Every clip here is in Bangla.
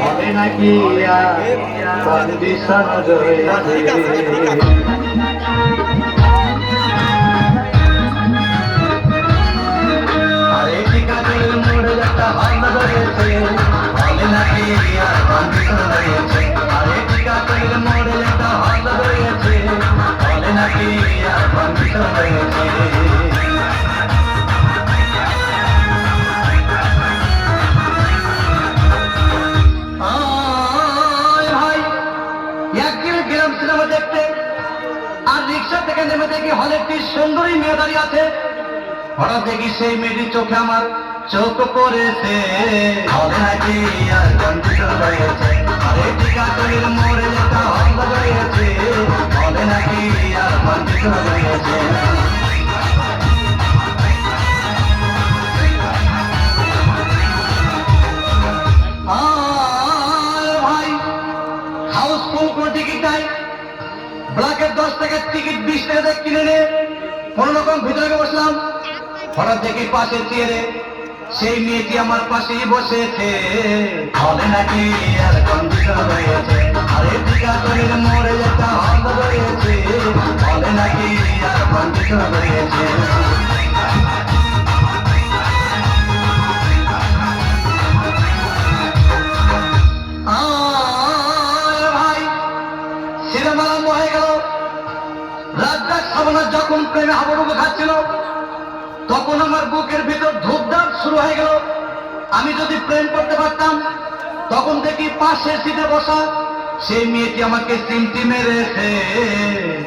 হবে নাকি কন্ডিশন রয়েছে। আরে ঠিকাদারের মোড়ে একটা হামলা রয়েছে, হবে নাকি কন্ডিশন রয়েছে। আরে ঠিকাদারের মোড়ে একটা হামলা রয়েছে, হবে নাকি কন্ডিশন রয়েছে। সিনেমা দেখতে আর রিক্সা থেকে নেমে দেখি হলে একটি সুন্দরী মেয়ে দাঁড়িয়ে আছে। হঠাৎ দেখি সেই মেয়েটির চোখে আমার চোখ পড়েছে, হলে নাকি আর কন্ডিশন রয়েছে। আরে ঠিকাদারের মোড়ে একটা হামলা রয়েছে, হলে নাকি আর কন্ডিশন রয়েছে। ভাই হাউসফুল কোনো টিকিট নাই, ব্ল্যাকের 10 টাকার টিকিট 20 টাকা দিয়ে কিনে নিয়ে কোন রকম ভিতরে বসলাম। হঠাৎ দেখি পাশের চেয়ারে সেই মেয়েটি আমার পাশেই বসেছে, হবে নাকি আর কন্ডিশন রয়েছে। আরে ঠিকাদারের মোড়ে একটা হামলা রয়েছে, হবে নাকি আর কন্ডিশন রয়েছে। ভাই সিনেমা আরম্ভ হয়ে গেল। রাজ্জাক সাবানা যখন প্রেমে হাবুডুবু খাচ্ছিল, তখন আমার বুকের ভিতর ধূপধাপ শুরু হয়ে গেল। আমি যদি প্রেম করতে পারতাম, তখন দেখি পাশের সিটে বসা সেই মেয়েটি আমাকে সিমটি মেরেছে,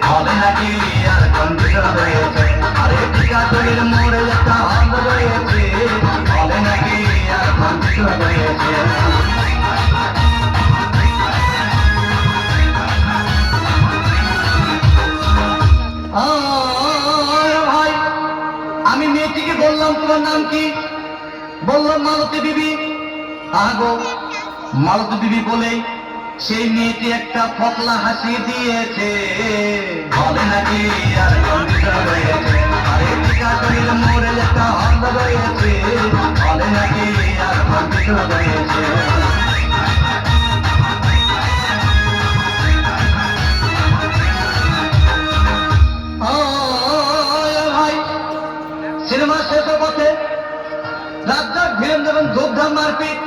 হবে নাকি আর কন্ডিশন রয়েছে। আরে ঠিকাদারের মোড়ে একটা হামলা রয়েছে, হবে নাকি আর কন্ডিশন রয়েছে। ভাই আমি মেয়েটিকে বললাম তোমার নাম কি? বললাম মালতী বিবি। আগো মালতী বিবি বলে সেই মেয়েটি একটা ফকলা হাসি দিয়েছে, হবে নাকি আর কন্ডিশন রয়েছে। আরে ঠিকাদারের মোড়ে একটা হামলা রয়েছে, হবে নাকি আর কন্ডিশন রয়েছে। সিনেমা শেষের পথে রাজ্জাক ভিলেন যখন ধূপধাম মারপিট,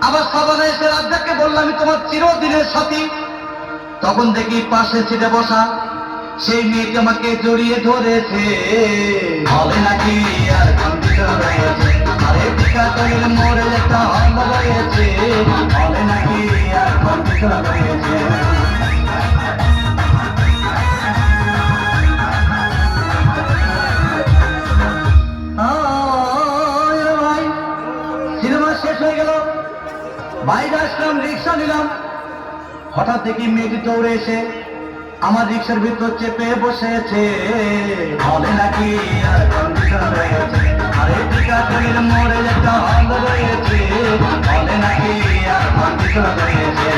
আবার সাবানা এসে রাজ্জাককে বললাম আমি তোমার চিরদিনের সাথী। তখন দেখি পাশে সিটে বসা সেই মেয়েটি আমাকে জড়িয়ে ধরেছে, হবে নাকি আর কন্ডিশন রয়েছে। আরে ঠিকাদারের মোড়ে একটা হামলা রয়েছে, হবে নাকি আর কন্ডিশন রয়েছে। শেষ হয়ে গেল, বাইরে আসলাম, রিক্সা নিলাম। হঠাৎ দেখি মেয়েটি দৌড়ে এসে আমার রিক্সার ভিতর চেপে বসেছে, হবে নাকি আর কন্ডিশন রয়েছে। আরে ঠিকাদারের মোড়ে একটা হামলা রয়েছে, হবে নাকি আর কন্ডিশন রয়েছে।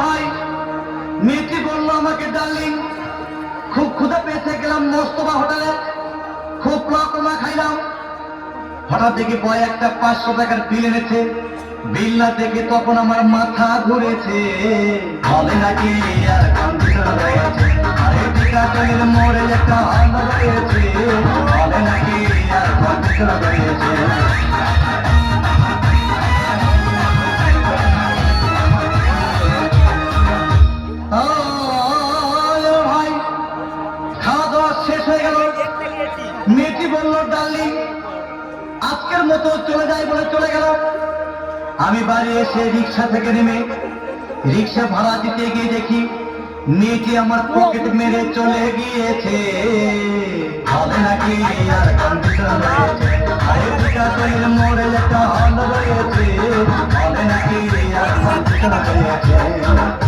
ভাই মেয়েটি বললো আমাকে ডার্লিং, খুব ক্ষুধা পেয়েছে, গেলাম মোস্তফা হোটেলে, খুব পোলাও খাইলাম। হঠাৎ দেখি বয় একটা 500 টাকার বিল এনেছে। বিল না দেখে তখন আমার মাথা ঘুরেছে, হবে নাকি আর কন্ডিশন রয়েছে। আরে ঠিকাদারের মোড়ে একটা হামলা রয়েছে, হবে নাকি আর কন্ডিশন রয়েছে। শেষ হয়ে গেল, মেয়েটি বলল ডার্লিং আজকের মতো চলে যাই বলে চলে গেল। আমি বাড়ি এসে রিক্সা থেকে নেমে রিক্সা ভাড়া দিতে গিয়ে দেখি মেয়েটি আমার পকেট মেরে চলে গিয়েছে, হবে নাকি আর কন্ডিশন রয়েছে। আরে ঠিকাদারের মোড়ে একটা হামলা রয়েছে, হবে নাকি আর কন্ডিশন রয়েছে।